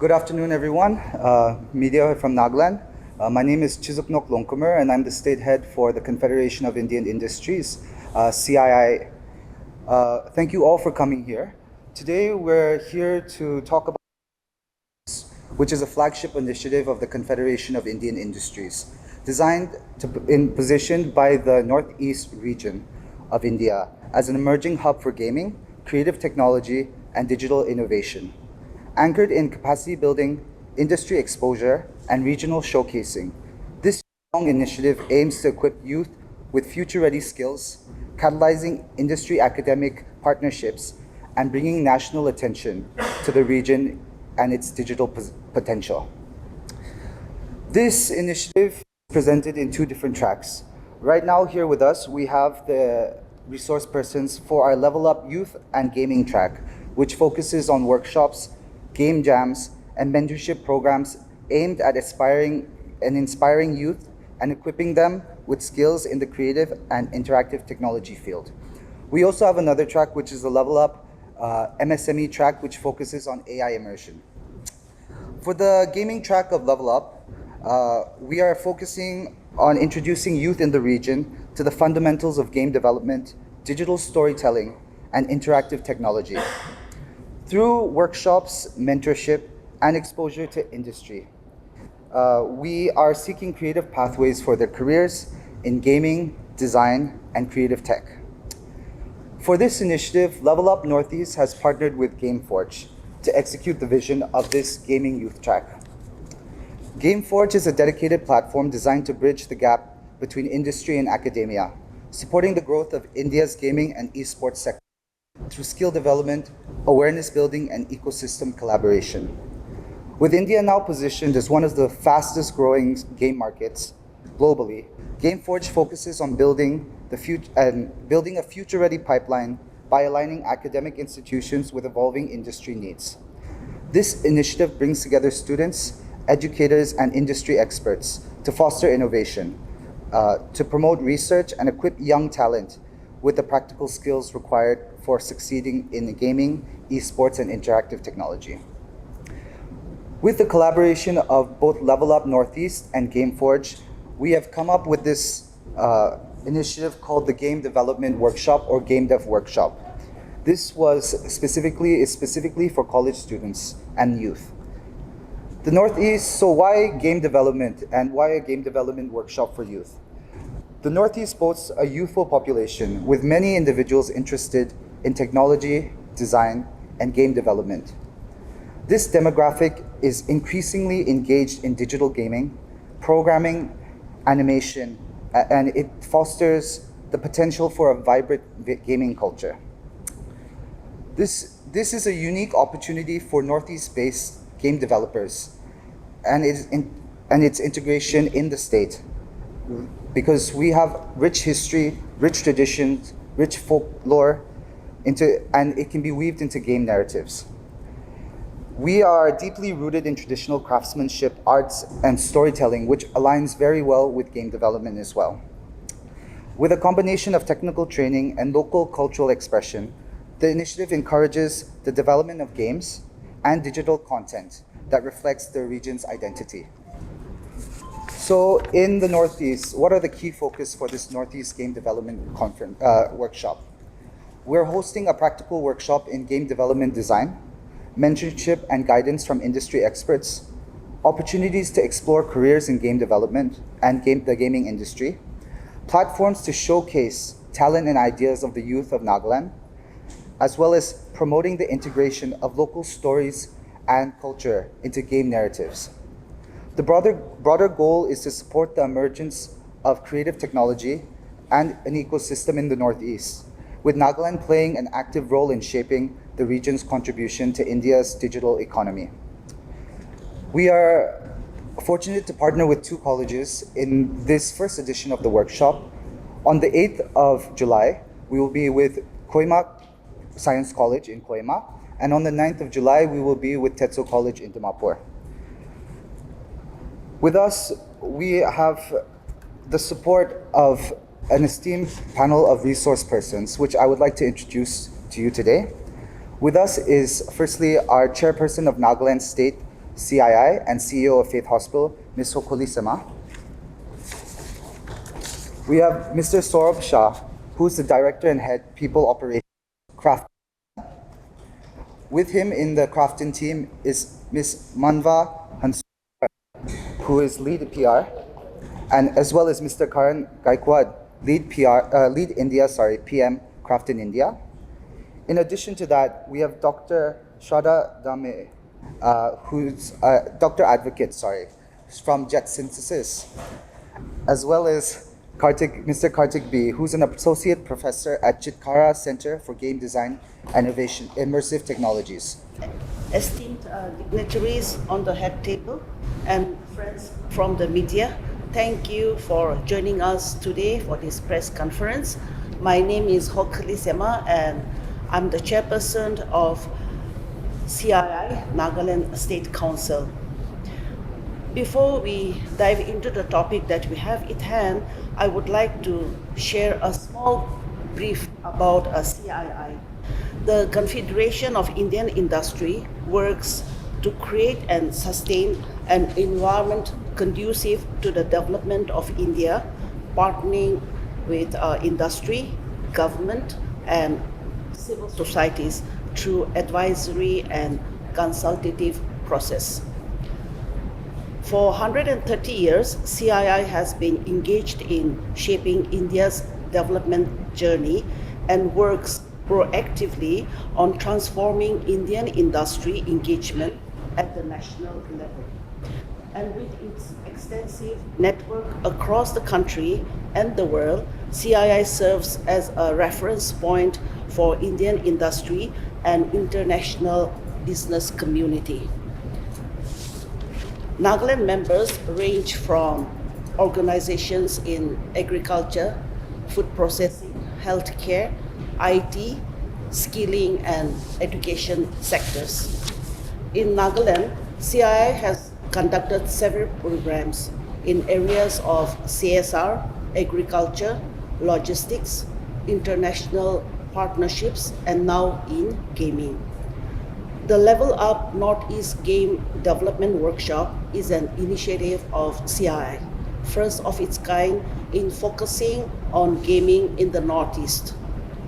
Good afternoon, everyone. Media from Nagaland. My name is Chizuknok Longkumer, and I'm the state head for the Confederation of Indian Industries, CII. Thank you all for coming here. Today, we're here to talk about which is a flagship initiative of the Confederation of Indian Industries, designed and positioned by the Northeast region of India as an emerging hub for gaming, creative technology, and digital innovation. Anchored in capacity building, industry exposure, and regional showcasing, this strong initiative aims to equip youth with future-ready skills, catalyzing industry academic partnerships, and bringing national attention to the region and its digital potential. This initiative is presented in two different tracks. Right now, here with us, we have the resource persons for our LevelUp Youth and Gaming track, which focuses on workshops, game jams, and mentorship programs aimed at inspiring youth and equipping them with skills in the creative and interactive technology field. We also have another track, which is the LevelUp MSME track, which focuses on AI immersion. For the gaming track of LevelUp, we are focusing on introducing youth in the region to the fundamentals of game development, digital storytelling, and interactive technology. Through workshops, mentorship, and exposure to industry, we are seeking creative pathways for their careers in gaming, design, and creative tech. For this initiative, LevelUp Northeast has partnered with GameForge to execute the vision of this gaming youth track. GameForge is a dedicated platform designed to bridge the gap between industry and academia, supporting the growth of India's gaming and esports sector through skill development, awareness building, and ecosystem collaboration. With India now positioned as one of the fastest growing game markets globally, GameForge focuses on building a future-ready pipeline by aligning academic institutions with evolving industry needs. This initiative brings together students, educators, and industry experts to foster innovation, to promote research and equip young talent with the practical skills required for succeeding in gaming, esports, and interactive technology. With the collaboration of both LevelUp Northeast and GameForge, we have come up with this initiative called the Game Development Workshop, or Game Dev Workshop. This is specifically for college students and youth. The Northeast, so why game development, and why a game development workshop for youth? The Northeast boasts a youthful population with many individuals interested in technology, design, and game development. This demographic is increasingly engaged in digital gaming, programming, animation, and it fosters the potential for a vibrant gaming culture. This is a unique opportunity for Northeast-based game developers and its integration in the state, because we have rich history, rich traditions, rich folklore, and it can be weaved into game narratives. We are deeply rooted in traditional craftsmanship, arts, and storytelling, which aligns very well with game development as well. With a combination of technical training and local cultural expression, the initiative encourages the development of games and digital content that reflects the region's identity. So in the Northeast, what are the key focus for this Northeast Game Development Workshop? We're hosting a practical workshop in game development design, mentorship and guidance from industry experts, opportunities to explore careers in game development and the gaming industry, platforms to showcase talent and ideas of the youth of Nagaland, as well as promoting the integration of local stories and culture into game narratives. The broader goal is to support the emergence of creative technology and an ecosystem in the Northeast, with Nagaland playing an active role in shaping the region's contribution to India's digital economy. We are fortunate to partner with two colleges in this first edition of the workshop. On the 8th of July, we will be with Kohima Science College in Kohima, and on the 9th of July, we will be with Tetso College in Dimapur. With us, we have the support of an esteemed panel of resource persons, which I would like to introduce to you today. With us is firstly our chairperson of Nagaland State CII, and CEO of Faith Hospital, Ms. Hokoli Sema. We have Mr. Saurabh Shah, who's the Director and Head People Operations Craft. With him in the Crafton team is Ms. Manva Hansur, who is Lead PR, and as well as Mr. Karan Gaikwad, Lead India, PM Crafton India. In addition to that, we have Dr. Shada Dame, who's Dr. Advocate, from Jet Synthesis, as well as Mr. Kartik B, who's an Associate Professor at Chitkara Center for Game Design and Innovation, Immersive Technologies. Esteemed dignitaries on the head table and friends from the media, thank you for joining us today for this press conference. My name is Hokoli Sema and I'm the chairperson of CII, Nagaland State Council. Before we dive into the topic that we have at hand, I would like to share a small brief about CII. The Confederation of Indian Industry works to create and sustain an environment conducive to the development of India, partnering with industry, government, and civil societies through advisory and consultative process. For 130 years, CII has been engaged in shaping India's development journey and works proactively on transforming Indian industry engagement at the national level. And with its extensive network across the country and the world, CII serves as a reference point for Indian industry and international business community. Nagaland members range from organizations in agriculture, food processing, healthcare, IT, skilling, and education sectors. In Nagaland, CII has conducted several programs in areas of CSR, agriculture, logistics, international partnerships, and now in gaming. The LevelUp Northeast Game Development Workshop is an initiative of CII, first of its kind in focusing on gaming in the Northeast.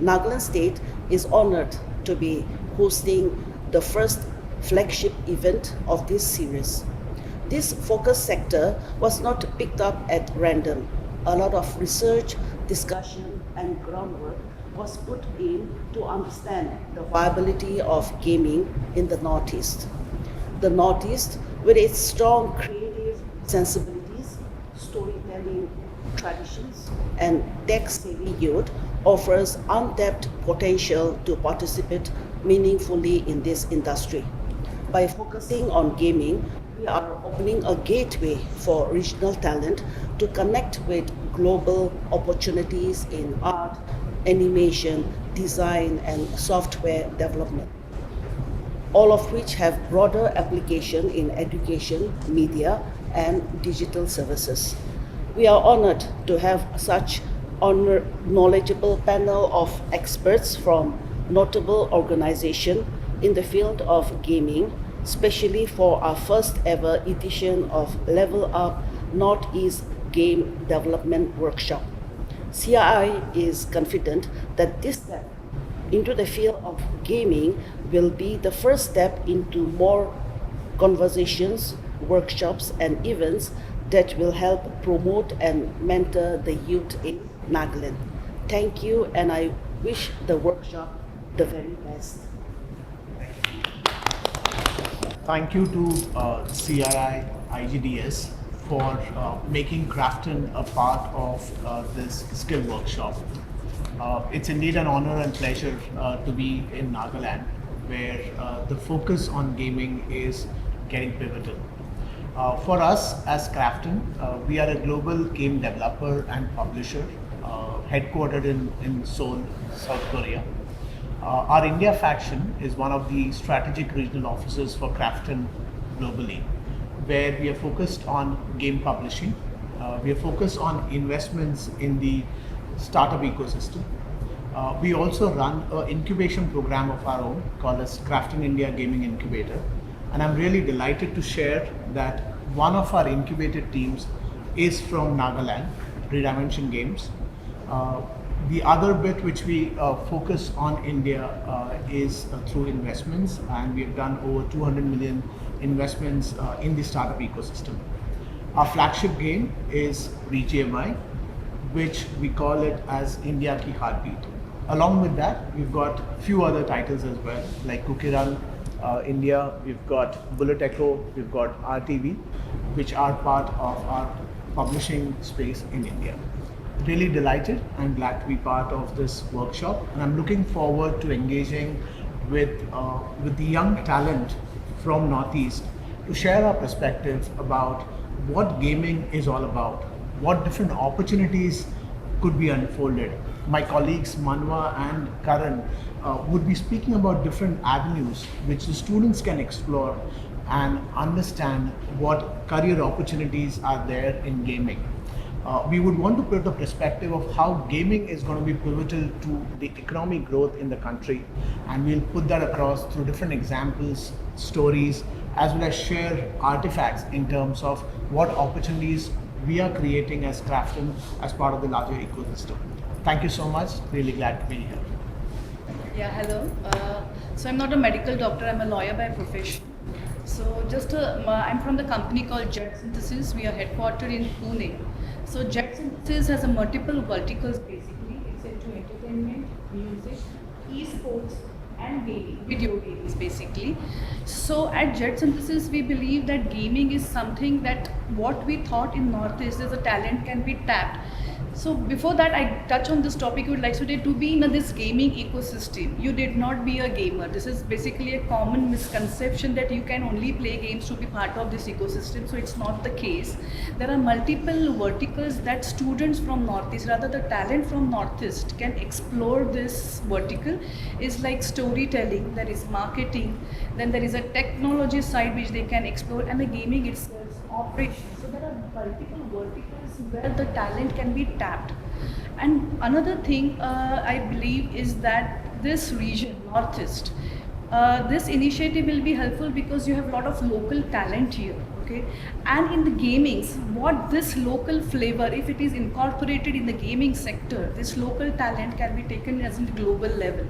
Nagaland State is honored to be hosting the first flagship event of this series. This focus sector was not picked up at random. A lot of research, discussion, and groundwork was put in to understand the viability of gaming in the Northeast. The Northeast, with its strong creative sensibilities, storytelling traditions, and tech-savvy youth, offers untapped potential to participate meaningfully in this industry. By focusing on gaming, we are opening a gateway for regional talent to connect with global opportunities in art, animation, design, and software development, all of which have broader application in education, media, and digital services. We are honored to have such knowledgeable panel of experts from notable organizations in the field of gaming, especially for our first ever edition of LevelUp Northeast Game Development Workshop. CII is confident that this step into the field of gaming will be the first step into more conversations, workshops, and events that will help promote and mentor the youth in Nagaland. Thank you, and I wish the workshop the very best. Thank you to CII IGDS for making Crafton a part of this skill workshop. It's indeed an honor and pleasure to be in Nagaland, where the focus on gaming is getting pivotal. For us as Crafton, we are a global game developer and publisher headquartered in Seoul, South Korea. Our India faction is one of the strategic regional offices for Crafton globally, where we are focused on game publishing. We are focused on investments in the startup ecosystem. We also run an incubation program of our own called as Crafton India Gaming Incubator, And I'm really delighted to share that one of our incubated teams is from Nagaland, Redimension Games. The other bit which we focus on India is through investments, and we have done over 200 million investments in the startup ecosystem. Our flagship game is BGMI, which we call it as India Ki Heartbeat. Along with that, we've got a few other titles as well, like Cookie Run India, we've got Bullet Echo, we've got RTV, which are part of our publishing space in India. Really delighted and glad to be part of this workshop, and I'm looking forward to engaging with the young talent from Northeast to share our perspectives about what gaming is all about, what different opportunities could be unfolded. My colleagues Manwa and Karan would be speaking about different avenues which the students can explore and understand what career opportunities are there in gaming. We would want to put the perspective of how gaming is going to be pivotal to the economic growth in the country, and we'll put that across through different examples, stories, as well as share artifacts in terms of what opportunities we are creating as Crafton as part of the larger ecosystem. Thank you so much. Really glad to be here. Yeah, hello. So I'm not a medical doctor, I'm a lawyer by profession. So I'm from the company called Jet Synthesis. We are headquartered in Pune. So Jet Synthesis has a multiple verticals basically. It's into entertainment, music, esports, and gaming, video games basically. So at Jet Synthesis, we believe that gaming is something that what we thought in Northeast as a talent can be tapped. So before that I touch on this topic, I would like today to be in this gaming ecosystem. You did not be a gamer. This is basically a common misconception that you can only play games to be part of this ecosystem. So it's not the case. There are multiple verticals that students from Northeast, rather the talent from Northeast can explore. This vertical is like storytelling, there is marketing, then there is a technology side which they can explore, and the gaming itself, operations. So there are multiple verticals where the talent can be tapped. And another thing I believe is that this region, Northeast, this initiative will be helpful because you have a lot of local talent here, okay? And in the gamings, what this local flavor, if it is incorporated in the gaming sector, this local talent can be taken as a global level.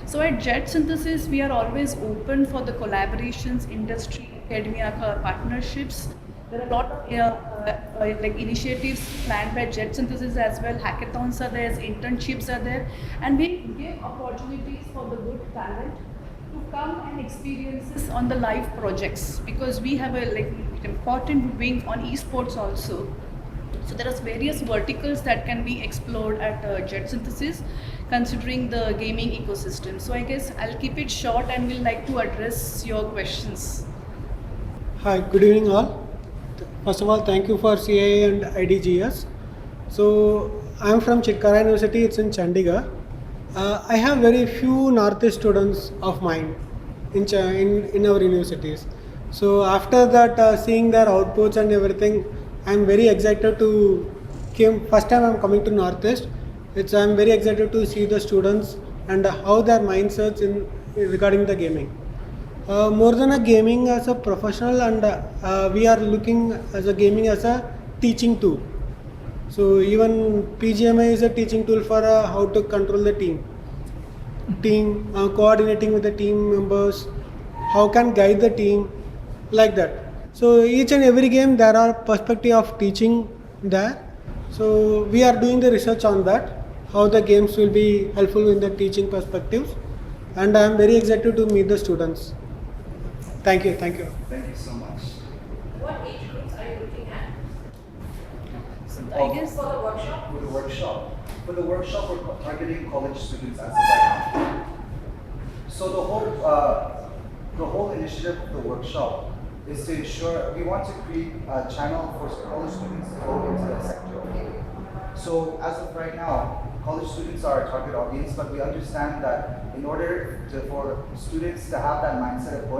So at Jet Synthesis, we are always open for the collaborations, industry, academia partnerships. There are a lot of like initiatives planned by Jet Synthesis as well. Hackathons are there, internships are there, and we give opportunities for the good talent to come and experience this on the live projects, because we have a like important wing on esports also. So there are various verticals that can be explored at Jet Synthesis, considering the gaming ecosystem. So I guess I'll keep it short and will like to address your questions. Hi, good evening all. First of all, thank you for CII and IDGS. So I am from Chitkara University, it's in Chandigarh. I have very few Northeast students of mine in our universities. So after that, seeing their outputs and everything, I am very excited to first time I am coming to Northeast. I am very excited to see the students and how their mindsets regarding the gaming. More than a gaming as a professional, and we are looking as a gaming as a teaching tool. So even PGMI is a teaching tool for how to control the team, coordinating with the team members, how can guide the team, like that. So each and every game there are perspective of teaching there. So we are doing the research on that, how the games will be helpful in the teaching perspectives, and I am very excited to meet the students. Thank you. Thank you so much. What age groups are you looking at? I guess For the workshop? For the workshop, we're targeting college students as of right now. So the whole initiative of the workshop is to ensure we want to create a channel for college students to go into the sector of gaming. So as of right now, college students are our target audience, but we understand that in order for students to have that mindset of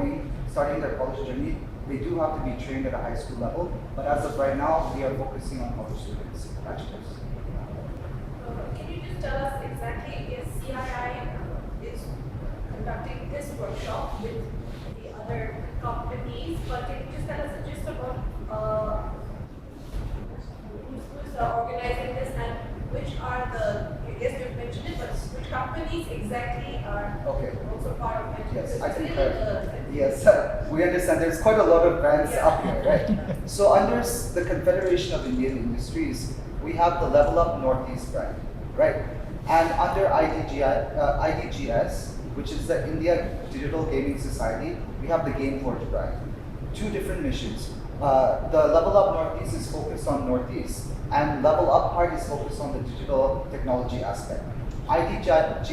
starting their college journey, they do have to be trained at a high school level. But as of right now, we are focusing on college students, bachelors. Can you just tell us exactly if CII is conducting this workshop with the other companies, but can you just tell us a gist about who's organizing this and which are the, I guess you've mentioned it, but which companies exactly are Okay. also part of it? Yes, I It's think really, yes, we understand there's quite a lot of brands up here, right? So under the Confederation of Indian Industries, we have the LevelUp Northeast brand, right? And under IDGS, which is the India Digital Gaming Society, we have the GameForge brand. Two different missions. The LevelUp Northeast is focused on Northeast, and LevelUp part is focused on the digital technology aspect. IDGS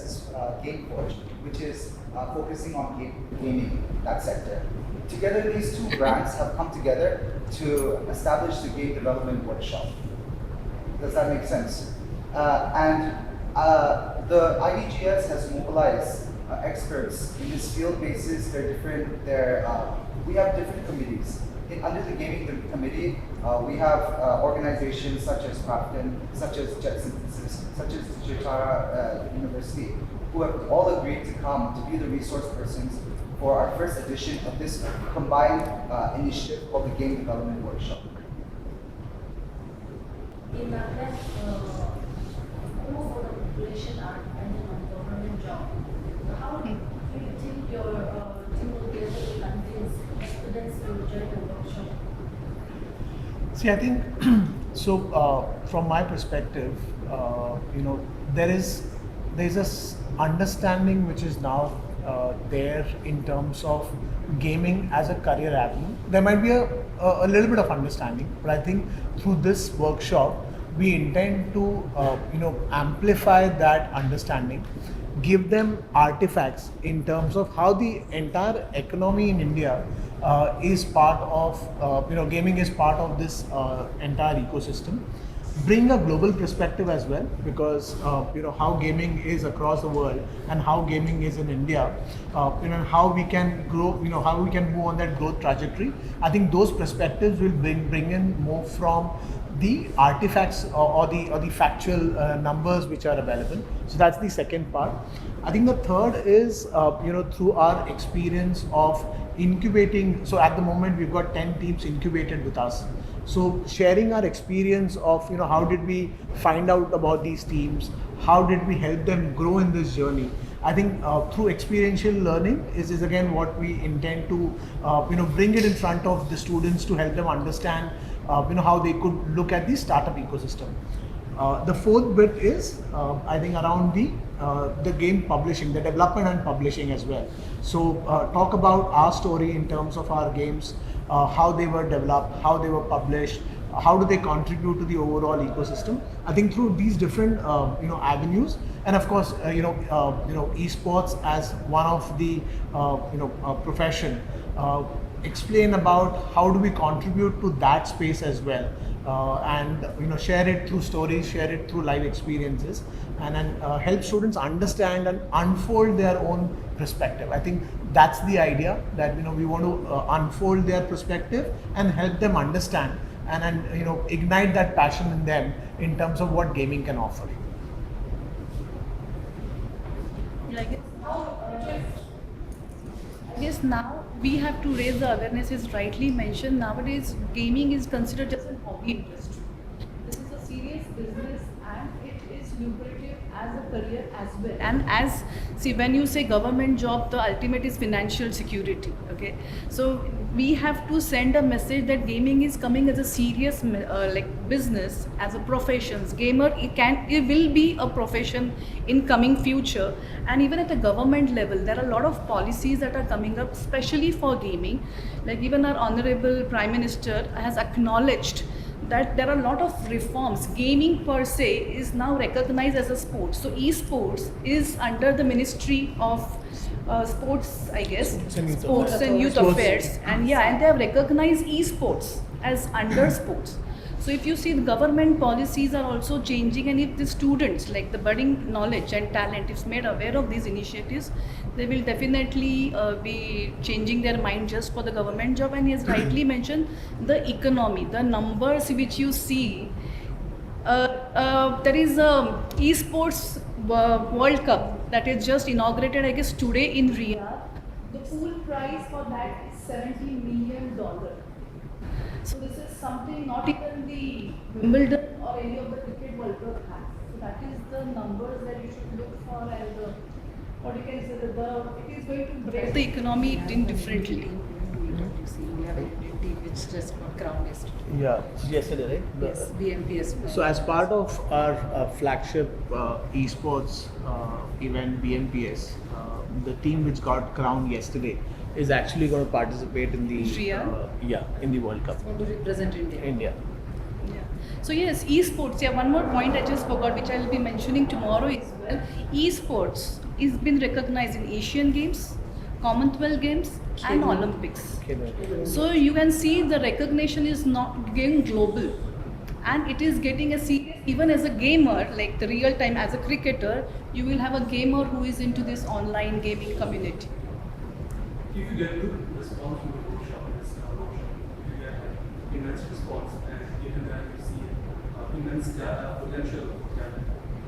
is GameForge, which is focusing on gaming, that sector. Together, these two brands have come together to establish the Game Development Workshop. Does that make sense? The IDGS has mobilized experts in this field basis. We have different committees. Under the gaming committee, we have organizations such as Crafton, such as Jet Synthesis, such as Jitara University, who have all agreed to come to be the resource persons for our first edition of this combined initiative called the Game Development Workshop. In Nagaland, most of the population are dependent on government job. So how do you think your team will be able to convince students to join the workshop? See, I think so. From my perspective, there is this understanding which is now there in terms of gaming as a career avenue. There might be a little bit of understanding, but I think through this workshop, we intend to amplify that understanding, give them artifacts in terms of how the entire economy in India is part of, gaming is part of this entire ecosystem. Bring a global perspective as well, because how gaming is across the world and how gaming is in India, how we can grow, how we can move on that growth trajectory. I think those perspectives will bring in more from the artifacts or the factual numbers which are available. So that's the second part. I think the third is through our experience of incubating. So at the moment we've got 10 teams incubated with us. So sharing our experience of how did we find out about these teams, how did we help them grow in this journey. I think through experiential learning is again what we intend to bring it in front of the students to help them understand how they could look at the startup ecosystem. The fourth bit is I think around the game publishing, the development and publishing as well. So talk about our story in terms of our games, how they were developed, how they were published, how do they contribute to the overall ecosystem. I think through these different avenues, and of course esports as one of the profession, explain about how do we contribute to that space as well, and share it through stories, share it through live experiences, and then help students understand and unfold their own perspective. I think that's the idea, that we want to unfold their perspective and help them understand and ignite that passion in them in terms of what gaming can offer. I guess now we have to raise the awareness, as rightly mentioned. Nowadays, gaming is considered just a hobby industry. This is a serious business and it is lucrative as a career as well. And when you say government job, the ultimate is financial security. Okay, so we have to send a message that gaming is coming as a serious business, as a profession. It will be a profession in coming future. And even at a government level, there are a lot of policies that are coming up, especially for gaming. Like even our Honorable Prime Minister has acknowledged that there are a lot of reforms. Gaming per se is now recognized as a sport. So esports is under the Ministry of Sports, I guess, Sports and Youth Affairs, and they have recognized esports as under sports. So if you see, the government policies are also changing, and if the students, like the budding knowledge and talent, is made aware of these initiatives, they will definitely be changing their mind just for the government job. And he has rightly mentioned the economy, the numbers which you see. There is a esports World Cup that is just inaugurated, I guess, today in Riyadh. The pool prize for that is $70 million. So this is something not even the Wimbledon or any of the cricket World Cup has. So that is the numbers that you should look for, and what you can say that it is going to break the economy in differently. You see, we have a team which just got crowned yesterday. Yeah, yesterday, right? Yes, BMPS. So as part of our flagship esports event BMPS, the team which got crowned yesterday is actually going to participate in the in the World Cup. Want to represent India. India. Yeah. So yes, esports. Yeah, one more point I just forgot, which I will be mentioning tomorrow as well. Esports is been recognized in Asian Games, Commonwealth Games, and Olympics. So you can see the recognition is not getting global, and it is getting a serious. Even as a gamer, like the real time as a cricketer, you will have a gamer who is into this online gaming community. If you get good response from the workshop, if you get immense response, and given that you see immense potential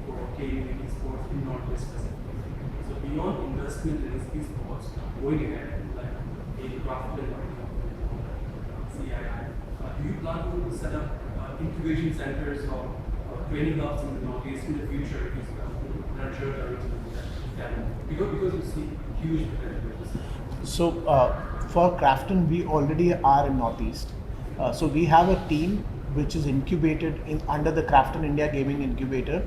for gaming esports in Northeast specifically. So beyond investment in esports, going ahead, like a Crafton or CII, do you plan to set up incubation centers or training hubs in the Northeast in the future if you nurture the talent? Because you see huge potential. So for Crafton, we already are in Northeast. So we have a team which is incubated under the Crafton India Gaming Incubator,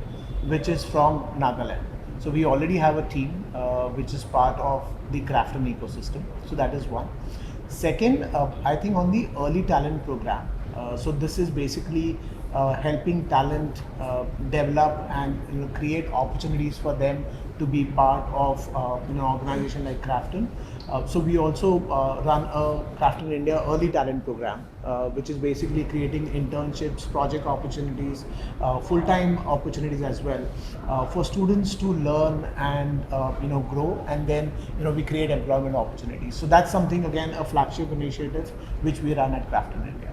which is from Nagaland. So we already have a team which is part of the Crafton ecosystem. So that is one. Second, I think on the early talent program. So this is basically helping talent develop and create opportunities for them to be part of an organization like Crafton. So we also run a Crafton India early talent program, which is basically creating internships, project opportunities, full-time opportunities as well for students to learn and grow, and then we create employment opportunities. So that's something, again, a flagship initiative which we run at Crafton India.